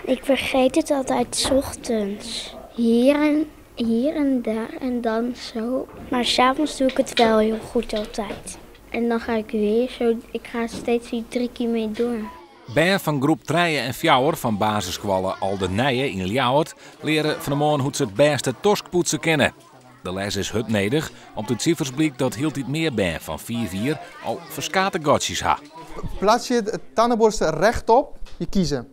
Ik vergeet het altijd 's ochtends. Hier en daar en dan zo. Maar 's avonds doe ik het wel heel goed altijd. En dan ga ik weer zo. Ik ga steeds die 3 keer mee door. Bern van groep 3 en 4 van basisscholen Al de Nijen in Ljouwert leren vanmorgen hoe ze het beste toskpoetsen kennen. De les is hut nodig, om het cijfers blijkt dat heel iets meer bern van 4 al verskate gotjes ha. Plaats je de tandenborstel rechtop je kiezen.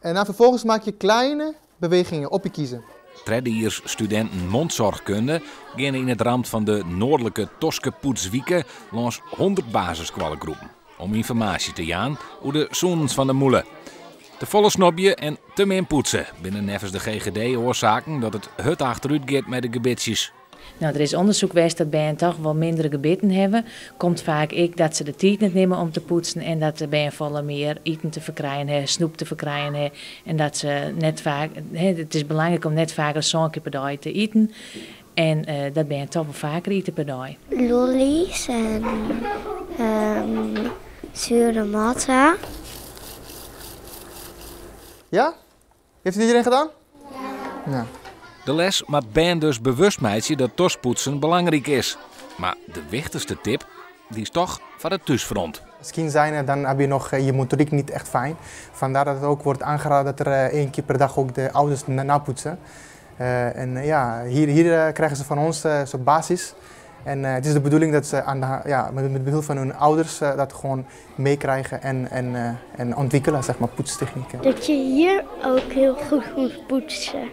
En dan vervolgens maak je kleine bewegingen op je kiezen. Treddiers studenten mondzorgkunde gaan in het rand van de noordelijke Toskepoetswieken langs 100 basisschoolgroepen. Om informatie te jaan over de zoons van de moelen. Te volle snobje en te min poetsen binnen nevens de GGD oorzaken dat het achteruit gaat met de gebitjes. Nou, er is onderzoek geweest dat bij toch wel mindere gebitten hebben. Komt vaak dat ze de tijd niet nemen om te poetsen en dat er bij een volle meer eten te verkrijgen hebben, snoep te verkrijgen hebben. En dat ze net vaak, het is belangrijk om net vaker zo'n keer per dag te eten. En dat ben je toch wel vaker eten per dag. Lollies en zure matta. Ja? Heeft het iedereen gedaan? Ja. De les maakt Ben dus bewust meidje dat tospoetsen belangrijk is. Maar de wichtigste tip die is toch van het thuisfront. Als kind zijn, dan heb je nog je motoriek niet echt fijn. Vandaar dat het ook wordt aangeraden dat er 1 keer per dag ook de ouders napoetsen. Hier krijgen ze van ons zo'n basis. En het is de bedoeling dat ze met behulp van hun ouders dat gewoon meekrijgen en ontwikkelen, zeg maar, poetstechnieken. Dat je hier ook heel goed moet poetsen.